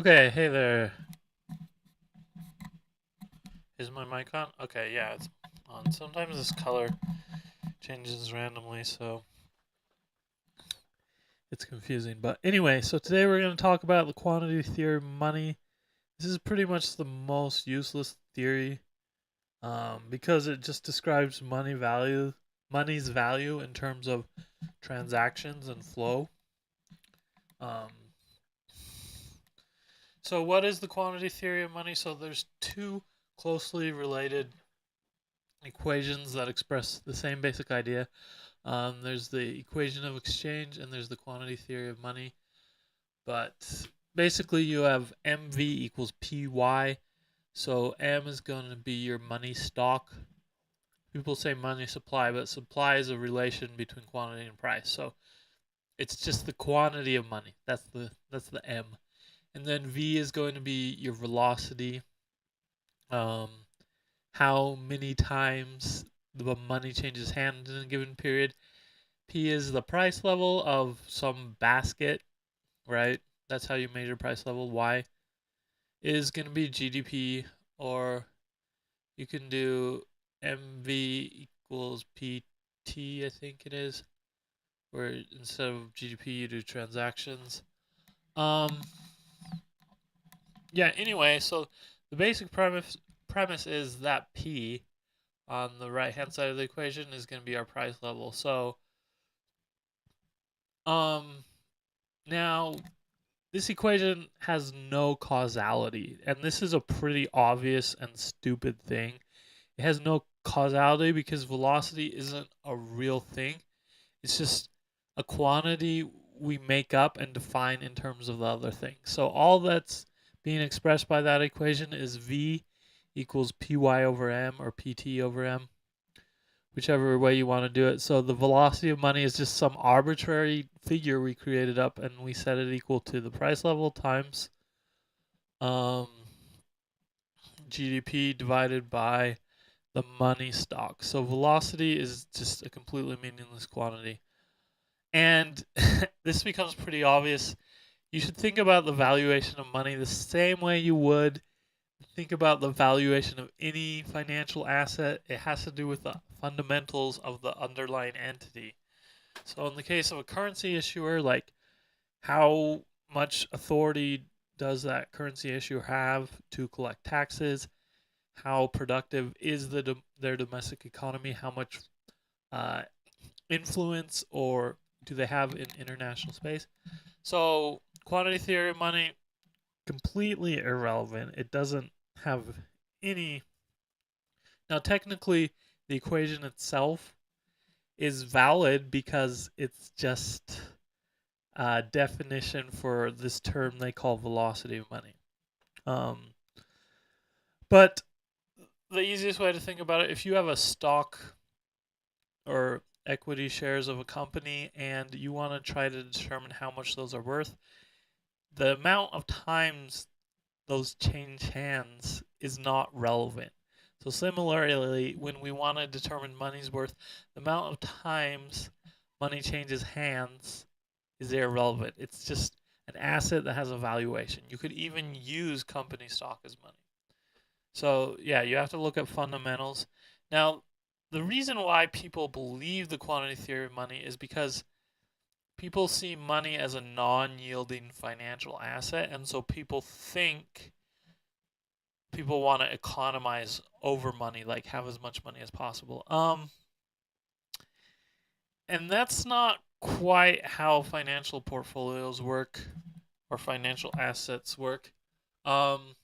Okay, hey there. Is my mic on? Okay, yeah, it's on. Sometimes this color changes randomly, so it's confusing. But anyway, so today we're going to talk about the quantity theory of money. This is pretty much the most useless theory because it just describes money's value in terms of transactions and flow. Um, so, what is the quantity theory of money? So, there's two closely related equations that express the same basic idea. There's the equation of exchange and there's the quantity theory of money. But basically, you have MV equals PY. So M is going to be your money stock. People say money supply, but supply is a relation between quantity and price. So it's just the quantity of money. That's the M. And then V is going to be your velocity. Um, how many times the money changes hands in a given period. P is the price level of some basket, right? That's how you measure price level. Y is going to be GDP, or you can do MV equals PT, I think it is, where instead of GDP you do transactions. Um, yeah. Anyway, so the basic premise is that P on the right hand side of the equation is going to be our price level. So um, now this equation has no causality, and this is a pretty obvious and stupid thing. It has no causality because velocity isn't a real thing. It's just a quantity we make up and define in terms of the other thing. So all that's being expressed by that equation is V equals Py over M or PT over M, whichever way you want to do it. So the velocity of money is just some arbitrary figure we created up and we set it equal to the price level times um, GDP divided by the money stock. So velocity is just a completely meaningless quantity. And this becomes pretty obvious. You should think about the valuation of money the same way you would think about the valuation of any financial asset. It has to do with the fundamentals of the underlying entity. So, in the case of a currency issuer, like how much authority does that currency issuer have to collect taxes? How productive is their domestic economy? How much uh, influence or do they have in international space? So, quantity theory of money completely irrelevant. It doesn't have any. Now, technically, the equation itself is valid because it's just a definition for this term they call velocity of money. Um, but the easiest way to think about it, if you have a stock or equity shares of a company and you want to try to determine how much those are worth, the amount of times those change hands is not relevant. So similarly, when we want to determine money's worth, the amount of times money changes hands is irrelevant. It's just an asset that has a valuation. You could even use company stock as money. So yeah, you have to look at fundamentals. Now, the reason why people believe the quantity theory of money is because people see money as a non-yielding financial asset, and so people want to economize over money, like have as much money as possible. And that's not quite how financial portfolios work or financial assets work. Um,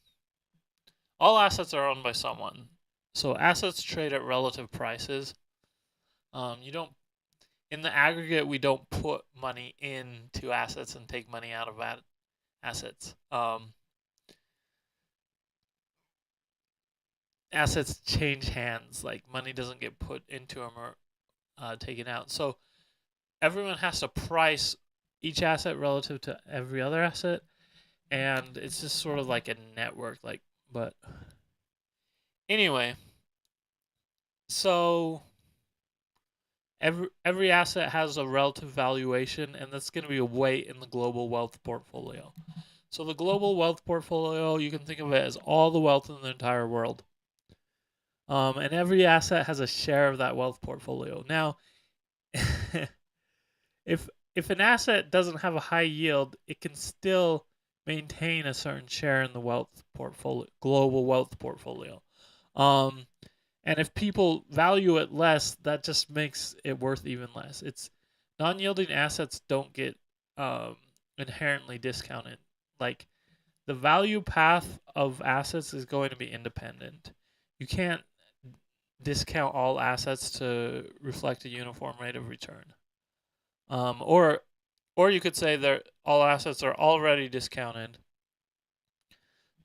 all assets are owned by someone, so assets trade at relative prices. You don't in the aggregate we don't put money into assets and take money out of assets. Assets change hands. Like money doesn't get put into them or taken out. So everyone has to price each asset relative to every other asset, and it's just sort of like a network. Like, but anyway, so every asset has a relative valuation, and that's going to be a weight in the global wealth portfolio. So the global wealth portfolio, you can think of it as all the wealth in the entire world. And every asset has a share of that wealth portfolio. Now, if if an asset doesn't have a high yield, it can still maintain a certain share in the wealth portfolio, global wealth portfolio. Um, and if people value it less, that just makes it worth even less. It's non-yielding assets don't get um, inherently discounted. Like the value path of assets is going to be independent. You can't discount all assets to reflect a uniform rate of return. Um, or or you could say that all assets are already discounted,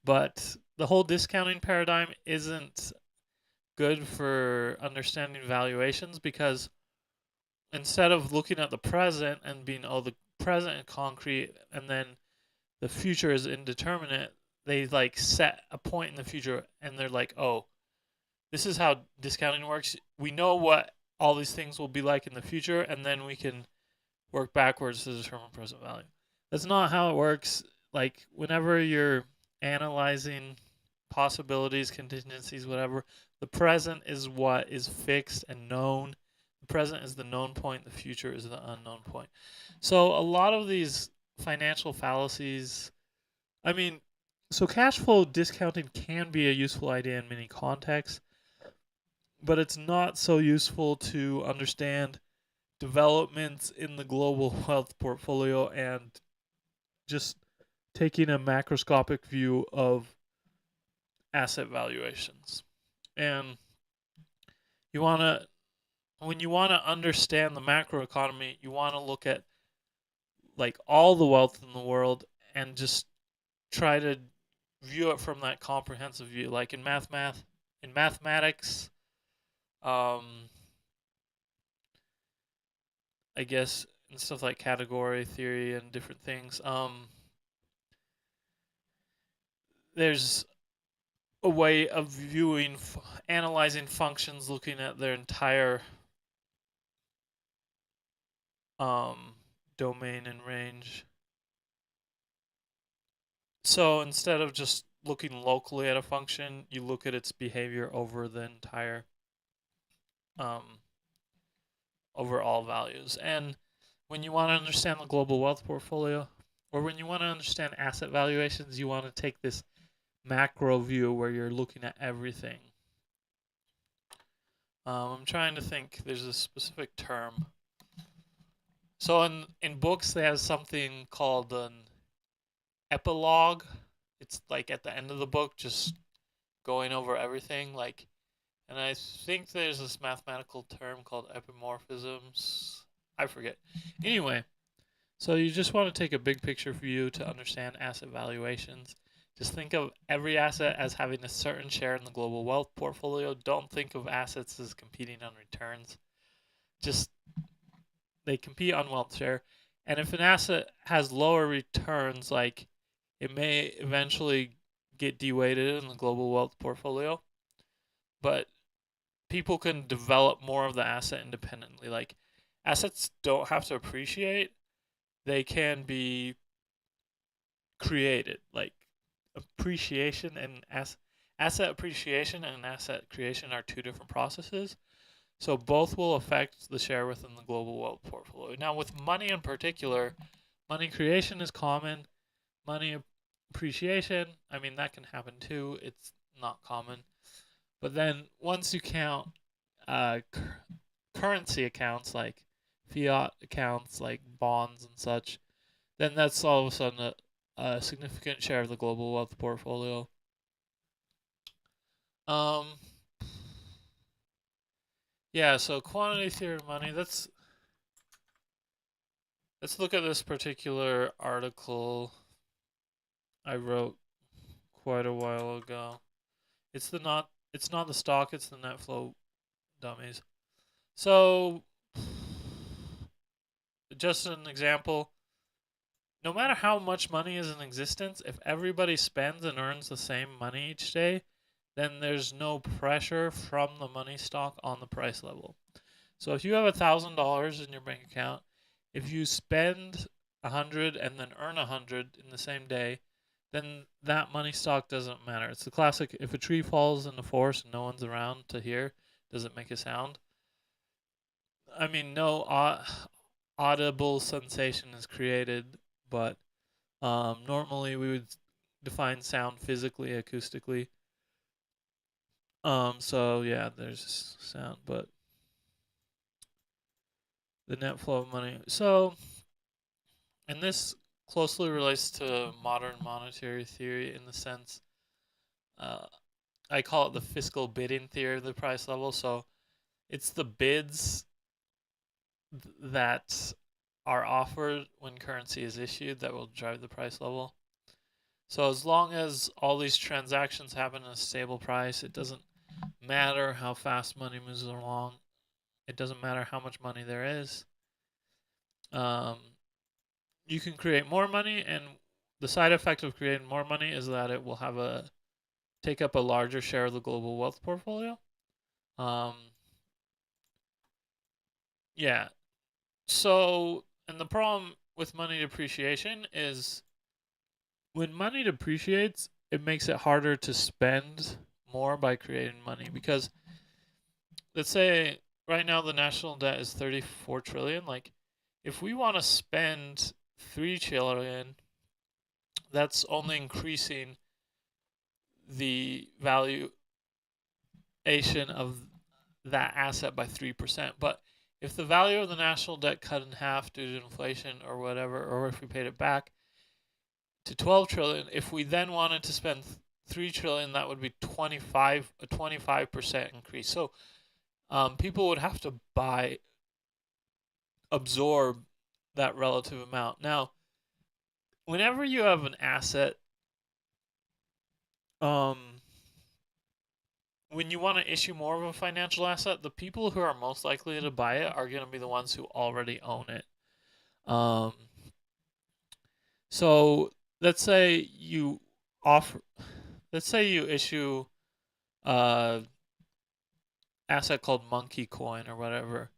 but the whole discounting paradigm isn't good for understanding valuations because instead of looking at the present and being, oh, the present is concrete and then the future is indeterminate, they like set a point in the future and they're like, oh, this is how discounting works. We know what all these things will be like in the future, and then we can work backwards to determine present value. That's not how it works. Like whenever you're analyzing possibilities, contingencies, whatever, the present is what is fixed and known. The present is the known point, the future is the unknown point. So a lot of these financial fallacies, I mean, so cash flow discounting can be a useful idea in many contexts, but it's not so useful to understand developments in the global wealth portfolio and just taking a macroscopic view of asset valuations. And you want to, when you want to understand the macroeconomy, you want to look at like all the wealth in the world and just try to view it from that comprehensive view. Like in mathematics, um, I guess, and stuff like category theory and different things. There's a way of viewing, analyzing functions, looking at their entire um, domain and range. So instead of just looking locally at a function, you look at its behavior over the entire, um, over all values. And when you want to understand the global wealth portfolio, or when you want to understand asset valuations, you want to take this macro view where you're looking at everything. I'm trying to think. There's a specific term. So in books, they have something called an epilogue. It's like at the end of the book, just going over everything. Like, and I think there's this mathematical term called epimorphisms. I forget. Anyway, so you just want to take a big picture view to understand asset valuations. Just think of every asset as having a certain share in the global wealth portfolio. Don't think of assets as competing on returns. Just they compete on wealth share. And if an asset has lower returns, like it may eventually get deweighted in the global wealth portfolio, but people can develop more of the asset independently. Like assets don't have to appreciate, they can be created. Like appreciation and asset appreciation and asset creation are two different processes. So both will affect the share within the global wealth portfolio. Now, with money in particular, money creation is common. Money appreciation, I mean, that can happen too. It's not common. But then once you count currency accounts like fiat accounts like bonds and such, then that's all of a sudden a significant share of the global wealth portfolio. Um, yeah, so quantity theory of money, let's look at this particular article I wrote quite a while ago. It's not the stock, it's the net flow dummies. So just an example, no matter how much money is in existence, if everybody spends and earns the same money each day, then there's no pressure from the money stock on the price level. So if you have $1,000 in your bank account, if you spend 100 and then earn 100 in the same day, then that money stock doesn't matter. It's the classic: if a tree falls in the forest and no one's around to hear, does it make a sound? I mean, no audible sensation is created, but normally we would define sound physically, acoustically. So yeah, there's sound, but the net flow of money. So, and this closely relates to modern monetary theory in the sense, uh, I call it the fiscal bidding theory of the price level. So it's the bids that are offered when currency is issued that will drive the price level. So as long as all these transactions happen at a stable price, it doesn't matter how fast money moves along. It doesn't matter how much money there is. Um, you can create more money, and the side effect of creating more money is that it will have a take up a larger share of the global wealth portfolio. Um, yeah. So, and the problem with money depreciation is when money depreciates, it makes it harder to spend more by creating money because let's say right now the national debt is 34 trillion. Like if we want to spend 3 trillion, that's only increasing the valuation of that asset by 3%. But if the value of the national debt cut in half due to inflation or whatever, or if we paid it back to 12 trillion, if we then wanted to spend 3 trillion, that would be a 25% increase. So people would have to absorb that relative amount. Now, whenever you have an asset, um, when you want to issue more of a financial asset, the people who are most likely to buy it are going to be the ones who already own it. Um, so let's say you offer, let's say you issue a asset called Monkey Coin or whatever,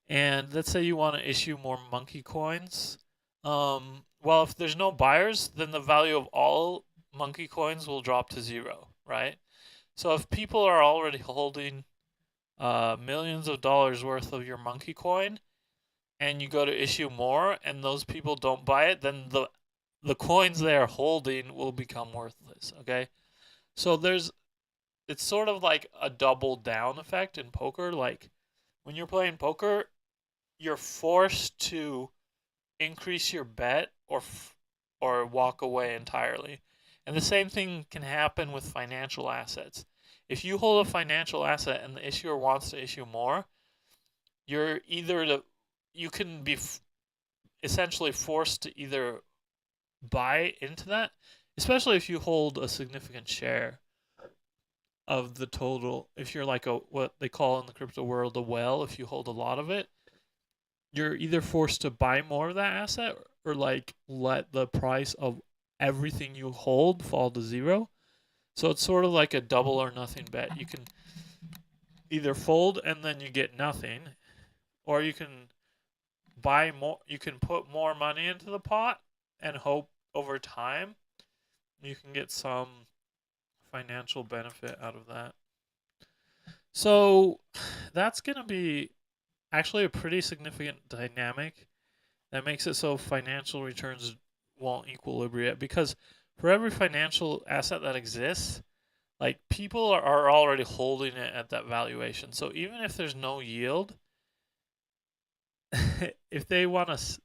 and let's say you want to issue more Monkey Coins. Well, if there's no buyers, then the value of all Monkey Coins will drop to zero, right? So if people are already holding millions of dollars worth of your Monkey Coin, and you go to issue more, and those people don't buy it, then the coins they are holding will become worthless. Okay, so it's sort of like a double down effect in poker. Like when you're playing poker, you're forced to increase your bet or walk away entirely. And the same thing can happen with financial assets. If you hold a financial asset and the issuer wants to issue more, you can be essentially forced to either buy into that, especially if you hold a significant share of the total. If you're like what they call in the crypto world a whale, if you hold a lot of it, you're either forced to buy more of that asset or like let the price of everything you hold fall to zero. So it's sort of like a double or nothing bet. You can either fold and then you get nothing, or you can buy more. You can put more money into the pot and hope over time you can get some financial benefit out of that. So that's going to be actually a pretty significant dynamic that makes it so financial returns won't equilibrate because for every financial asset that exists, like people are already holding it at that valuation. So even if there's no yield, if they want to,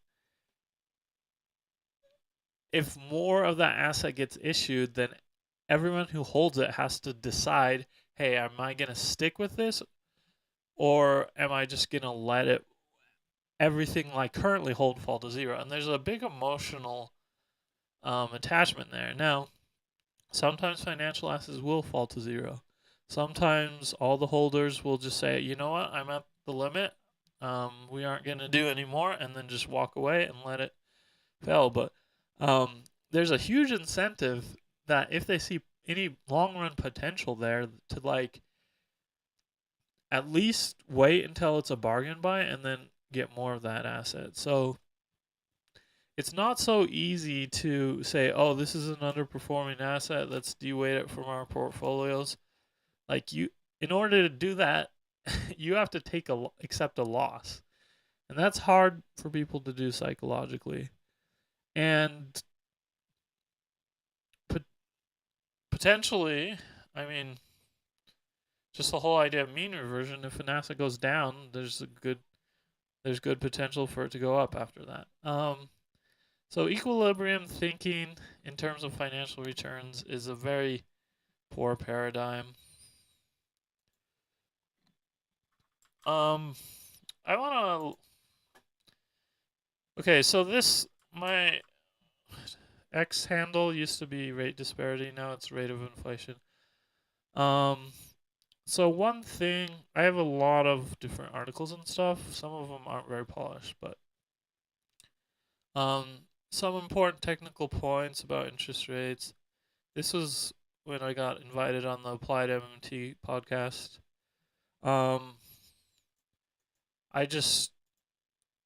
if more of that asset gets issued, then everyone who holds it has to decide, hey, am I going to stick with this or am I just going to let it everything like currently hold fall to zero? And there's a big emotional attachment there. Now, sometimes financial assets will fall to zero. Sometimes all the holders will just say, you know what, I'm at the limit. We aren't going to do anymore, and then just walk away and let it fail. But there's a huge incentive that if they see any long run potential there to like at least wait until it's a bargain buy and then get more of that asset. So it's not so easy to say, oh, this is an underperforming asset. Let's deweight it from our portfolios. Like in order to do that, you have to accept a loss, and that's hard for people to do psychologically. And potentially, I mean, just the whole idea of mean reversion. If an asset goes down, there's good potential for it to go up after that. So equilibrium thinking in terms of financial returns is a very poor paradigm. I want to. Okay, so my X handle used to be rate disparity. Now it's rate of inflation. Um, so one thing, I have a lot of different articles and stuff. Some of them aren't very polished, but some important technical points about interest rates. This was when I got invited on the Applied MMT podcast. I just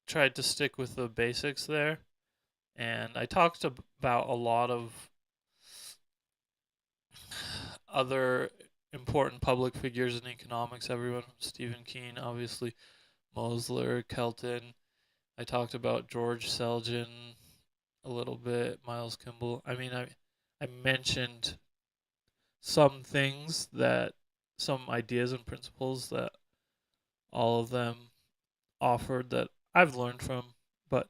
tried to stick with the basics there, and I talked about a lot of other important public figures in economics. Everyone from Stephen Keen, obviously, Mosler, Kelton. I talked about George Selgin a little bit, Miles Kimball. I mean, I mentioned some things some ideas and principles that all of them offered that I've learned from. But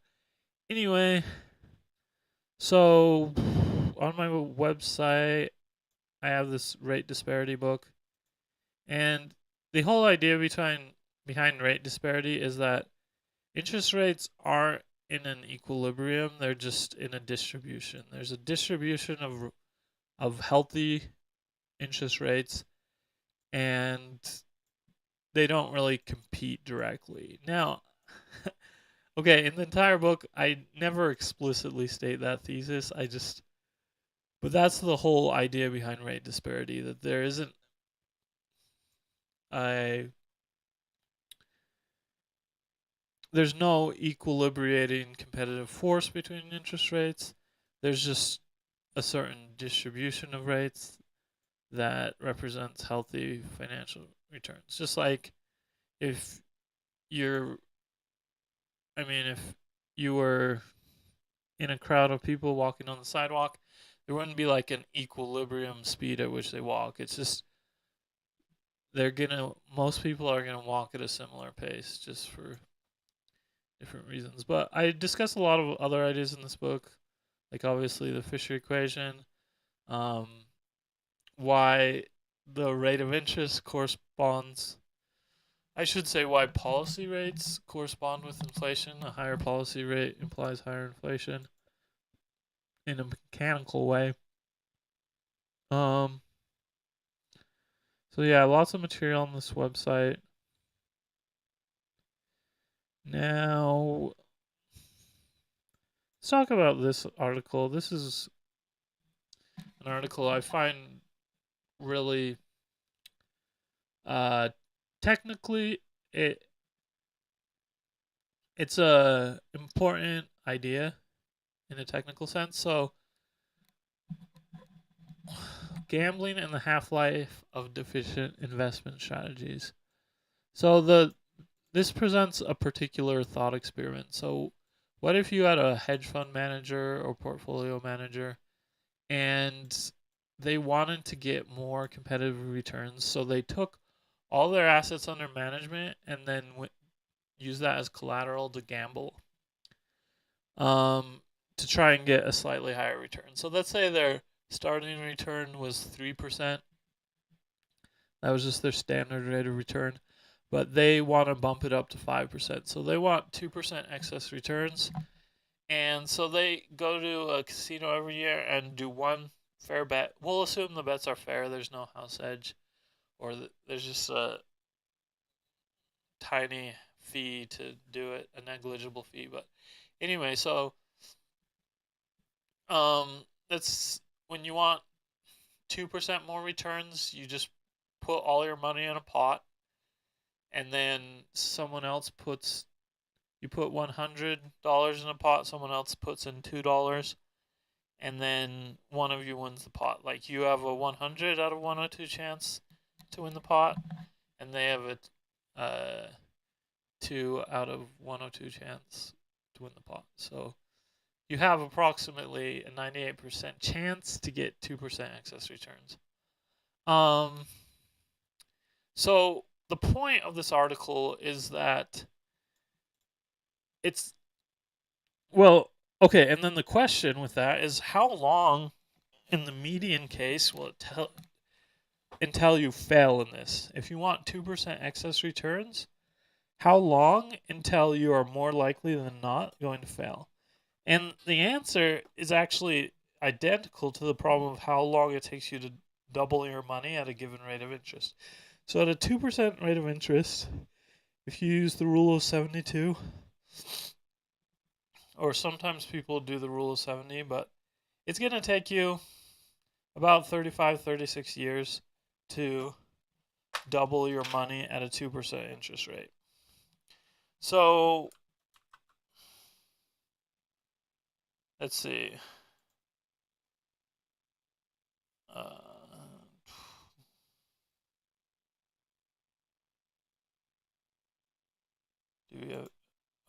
anyway, so on my website, I have this rate disparity book, and the whole idea behind rate disparity is that interest rates aren't in an equilibrium; they're just in a distribution. There's a distribution of healthy interest rates, and they don't really compete directly. Now, okay, in the entire book, I never explicitly state that thesis. But that's the whole idea behind rate disparity, that there isn't a, there's no equilibrating competitive force between interest rates. There's just a certain distribution of rates that represents healthy financial returns. Just like if you're, if you were in a crowd of people walking on the sidewalk, there wouldn't be like an equilibrium speed at which they walk. It's just most people are gonna walk at a similar pace just for different reasons. But I discuss a lot of other ideas in this book, like obviously the Fisher equation, um, why the rate of interest corresponds. I should say why policy rates correspond with inflation. A higher policy rate implies higher inflation in a mechanical way. Um, so yeah, lots of material on this website. Now, let's talk about this article. This is an article I find really technically it's a important idea in a technical sense. So gambling and the half-life of deficient investment strategies. So this presents a particular thought experiment. So what if you had a hedge fund manager or portfolio manager and they wanted to get more competitive returns, so they took all their assets under management and then use that as collateral to gamble, to try and get a slightly higher return. So let's say their starting return was 3%. That was just their standard rate of return. But they want to bump it up to 5%. So they want 2% excess returns. And so they go to a casino every year and do one fair bet. We'll assume the bets are fair. There's no house edge, or there's just a tiny fee to do it, a negligible fee. But anyway, so that's when you want 2% more returns, you just put all your money in a pot, and then someone else puts you put $100 in a pot, someone else puts in $2, and then one of you wins the pot. Like you have a 100 out of 102 chance to win the pot, and they have a 2 out of 102 chance to win the pot. So you have approximately a 98% chance to get 2% excess returns. So the point of this article is that it's, well, okay, and then the question with that is how long in the median case will it until you fail in this? If you want 2% excess returns, how long until you are more likely than not going to fail? And the answer is actually identical to the problem of how long it takes you to double your money at a given rate of interest. So at a 2% rate of interest, if you use the rule of 72, or sometimes people do the rule of 70, but it's going to take you about 35, 36 years to double your money at a 2% interest rate. So let's see. Do we have,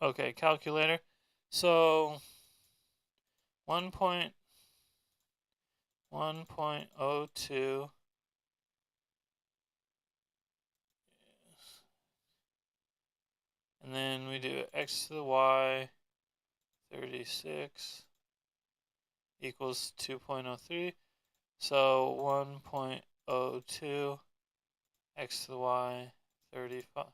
okay, calculator. So 1.02 and then we do x to the y 36 equals 2.03. So 1.02 x to the y 35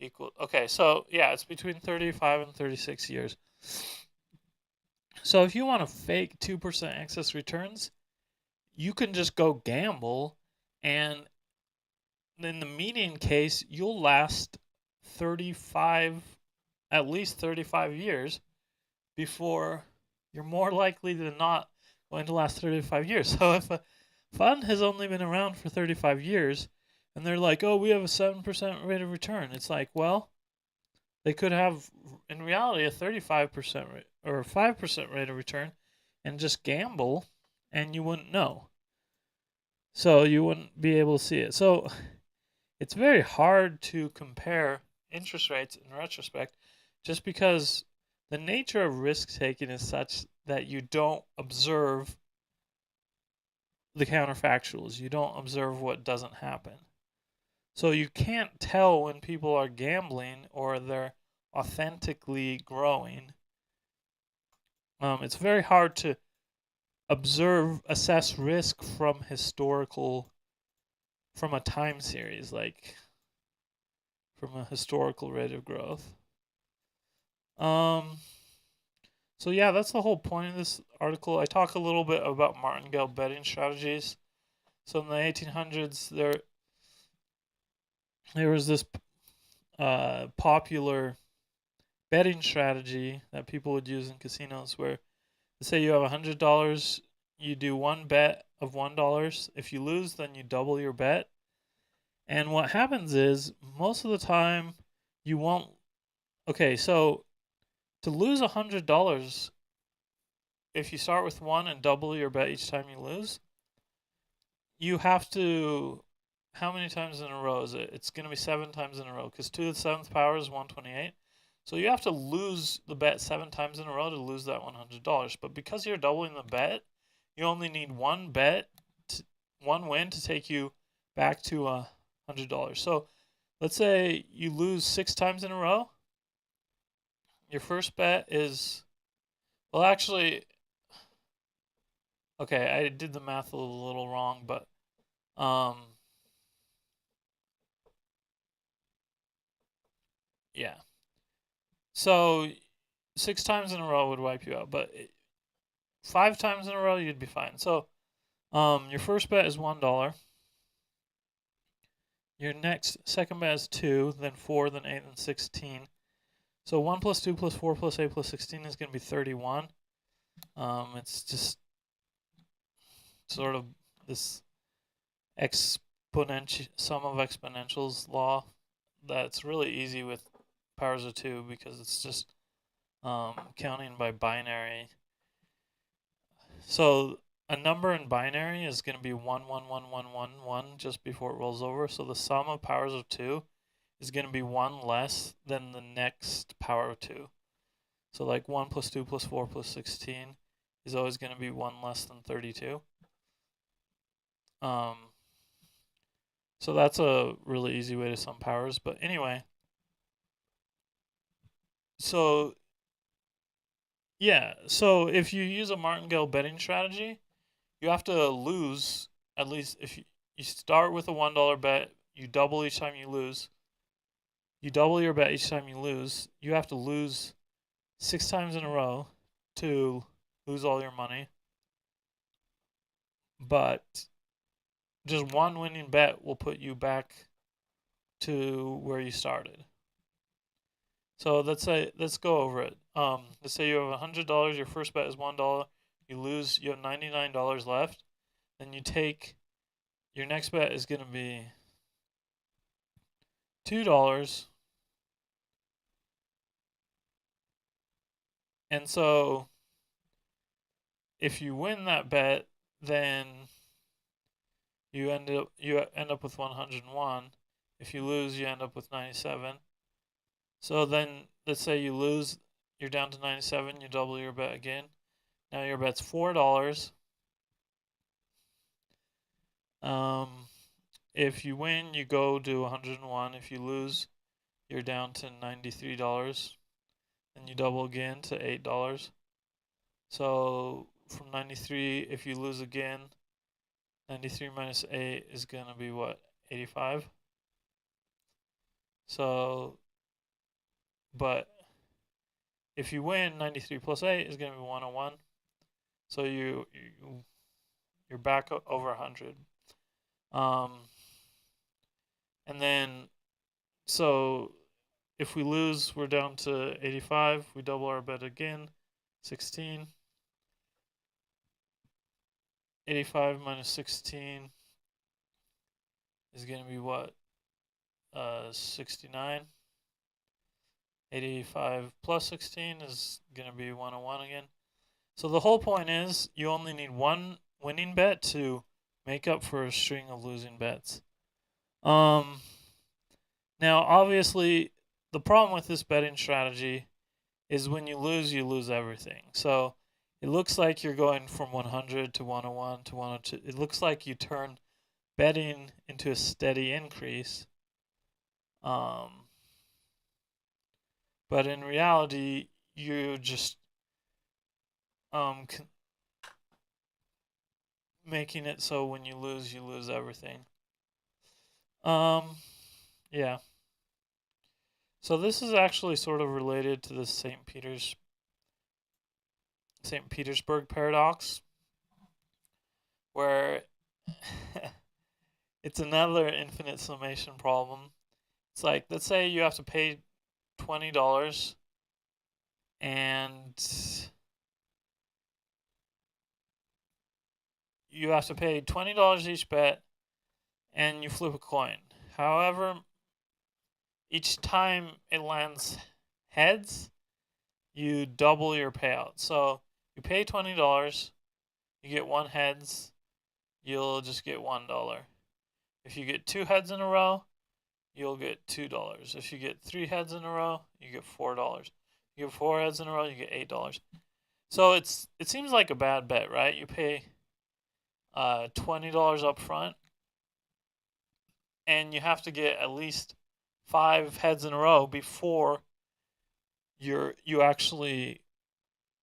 equal. Okay, so yeah, it's between 35 and 36 years. So if you want to fake 2% excess returns, you can just go gamble, and in the median case, you'll last 35, at least 35 years before you're more likely than not going to last 35 years. So if a fund has only been around for 35 years and they're like, oh, we have a 7% rate of return, it's like, well, they could have, in reality, a 35% rate or a 5% rate of return and just gamble and you wouldn't know. So you wouldn't be able to see it. So it's very hard to compare interest rates in retrospect just because the nature of risk taking is such that you don't observe the counterfactuals. You don't observe what doesn't happen. So you can't tell when people are gambling or they're authentically growing. It's very hard to assess risk from a time series, like from a historical rate of growth. So yeah, that's the whole point of this article. I talk a little bit about martingale betting strategies. So in the 1800s, there was this popular betting strategy that people would use in casinos where, let's say you have $100, you do one bet of $1. If you lose, then you double your bet. And what happens is, most of the time, you won't. Okay, so to lose $100, if you start with one and double your bet each time you lose, you have to. How many times in a row is it? It's going to be 7 times in a row because 2 to the 7th power is 128. So you have to lose the bet 7 times in a row to lose that $100. But because you're doubling the bet, you only need one win to take you back to $100. So let's say you lose 6 times in a row. Your first bet is, well, actually, okay, I did the math a little wrong, but yeah. So 6 times in a row would wipe you out, but 5 times in a row you'd be fine. So your first bet is $1. Your second bet is 2, then 4, then 8, then 16. So 1 plus 2 plus 4 plus 8 plus 16 is going to be 31. It's just sort of this sum of exponentials law that's really easy with powers of 2 because it's just counting by binary. So a number in binary is going to be 1, 1, 1, 1, 1, 1 just before it rolls over. So the sum of powers of 2 is going to be 1 less than the next power of 2. So like 1 plus 2 plus 4 plus 16 is always going to be 1 less than 32. So that's a really easy way to sum powers. But anyway, so yeah, so if you use a martingale betting strategy, you have to lose at least if you start with a $1 bet, you double each time you lose. You double your bet each time you lose. You have to lose 6 times in a row to lose all your money. But just one winning bet will put you back to where you started. So let's go over it. Let's say you have $100. Your first bet is $1. You lose. You have $99 left. Then you take your next bet is going to be $2. And so if you win that bet, then you end up with 101. If you lose, you end up with 97. So then let's say you lose, you're down to 97, you double your bet again. Now your bet's $4. If you win, you go to 101. If you lose, you're down to $93. Then you double again to $8. So from 93, if you lose again, 93 minus 8 is going to be what? 85. So, but if you win, 93 plus 8 is going to be 101. So you're back over 100. And then, so if we lose, we're down to 85. We double our bet again, 16. 85 minus 16 is going to be what? 69. 85 plus 16 is going to be 101 again. So the whole point is you only need one winning bet to make up for a string of losing bets. Now, obviously, the problem with this betting strategy is when you lose everything. So it looks like you're going from 100 to 101 to 102. It looks like you turn betting into a steady increase. But in reality, you just making it so when you lose everything. Yeah. So this is actually sort of related to the St. Petersburg paradox, where it's another infinite summation problem. It's like, let's say you have to pay $20 and you have to pay $20 each bet and you flip a coin. However, each time it lands heads, you double your payout. So you pay $20, you get 1 heads, you'll just get $1. If you get 2 heads in a row, you'll get $2. If you get 3 heads in a row, you get $4. You get 4 heads in a row, you get $8. So it seems like a bad bet, right? You pay $20 up front, and you have to get at least 5 heads in a row before you actually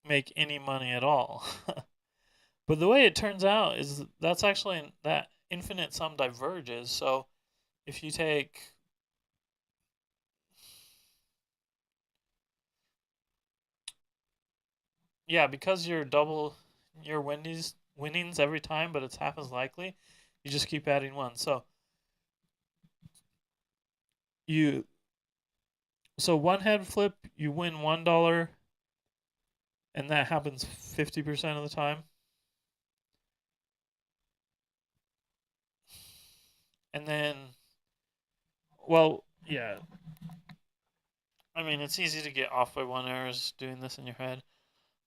make any money at all. But the way it turns out is that's actually that infinite sum diverges. So if you take because you're double your winnings every time, but it's half as likely, you just keep adding 1. So one head flip, you win $1, and that happens 50% of the time. And then, well, yeah. I mean, it's easy to get off by 1 errors doing this in your head,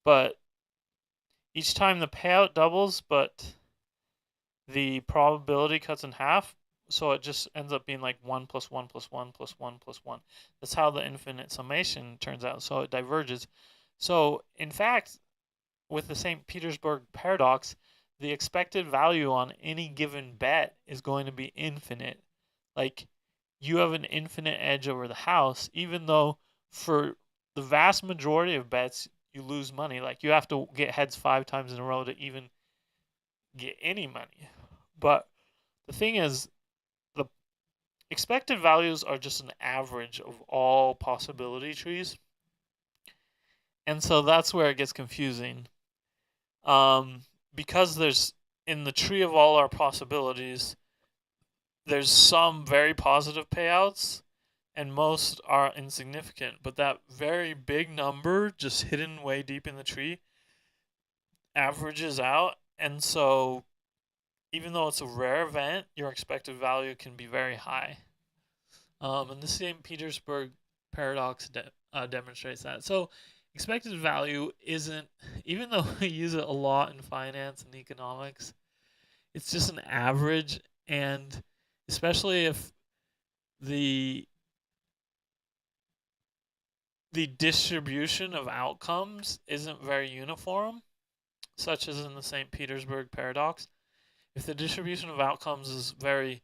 but each time the payout doubles, but the probability cuts in half, so it just ends up being like 1 plus 1 plus 1 plus 1 plus 1. That's how the infinite summation turns out, so it diverges. So, in fact, with the St. Petersburg paradox, the expected value on any given bet is going to be infinite. Like, you have an infinite edge over the house, even though for the vast majority of bets, you lose money. Like, you have to get heads 5 times in a row to even get any money. But the thing is, the expected values are just an average of all possibility trees. And so that's where it gets confusing. Because there's in the tree of all our possibilities, there's some very positive payouts and most are insignificant. But that very big number just hidden way deep in the tree averages out. And so even though it's a rare event, your expected value can be very high. And the St. Petersburg paradox demonstrates that. So, expected value isn't, even though we use it a lot in finance and economics, it's just an average. And especially if the the distribution of outcomes isn't very uniform, such as in the St. Petersburg paradox, if the distribution of outcomes is very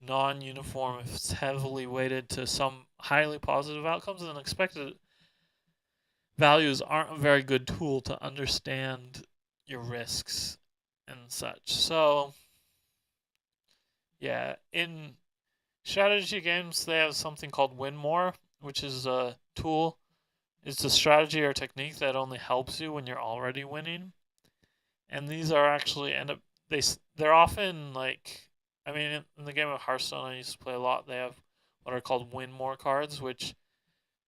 non-uniform, if it's heavily weighted to some highly positive outcomes, then expected values aren't a very good tool to understand your risks and such. So, yeah, in strategy games, they have something called Win More, which is a tool. It's a strategy or technique that only helps you when you're already winning. And these are actually end up they're often like, I mean, in the game of Hearthstone I used to play a lot. They have what are called Win More cards, which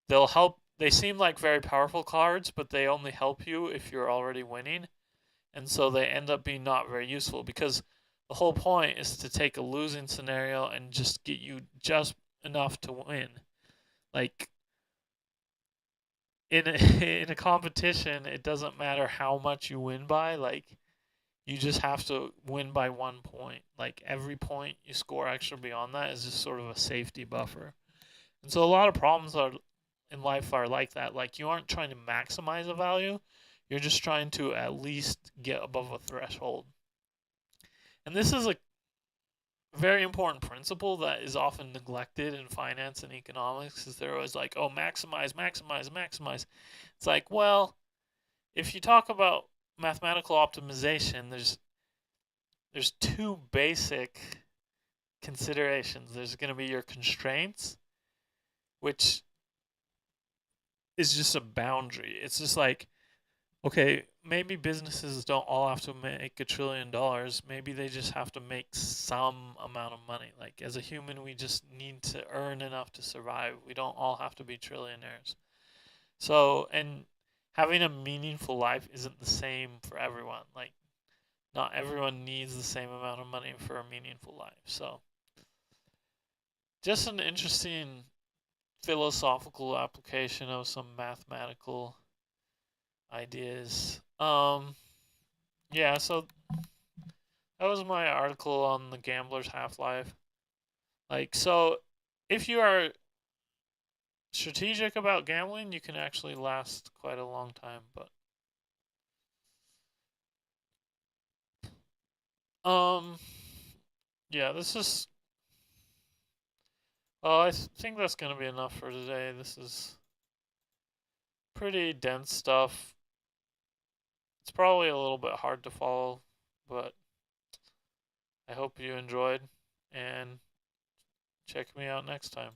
they'll help. They seem like very powerful cards, but they only help you if you're already winning, and so they end up being not very useful because the whole point is to take a losing scenario and just get you just enough to win. Like in a, in a competition, it doesn't matter how much you win by. Like you just have to win by 1 point. Like every point you score extra beyond that is just sort of a safety buffer. And so a lot of problems are in life are like that. Like you aren't trying to maximize a value, you're just trying to at least get above a threshold. And this is a very important principle that is often neglected in finance and economics is they're always like, oh, maximize, maximize, maximize. It's like, well, if you talk about mathematical optimization, there's two basic considerations. There's going to be your constraints, which is just a boundary. It's just like, okay, maybe businesses don't all have to make $1 trillion. Maybe they just have to make some amount of money. Like as a human, we just need to earn enough to survive. We don't all have to be trillionaires. So, and having a meaningful life isn't the same for everyone. Like not everyone needs the same amount of money for a meaningful life. So, just an interesting philosophical application of some mathematical ideas. Yeah, so that was my article on the gambler's half-life. Like, so if you are strategic about gambling, you can actually last quite a long time. But um, yeah, this is. Oh, I think that's gonna be enough for today. This is pretty dense stuff. It's probably a little bit hard to follow, but I hope you enjoyed and check me out next time.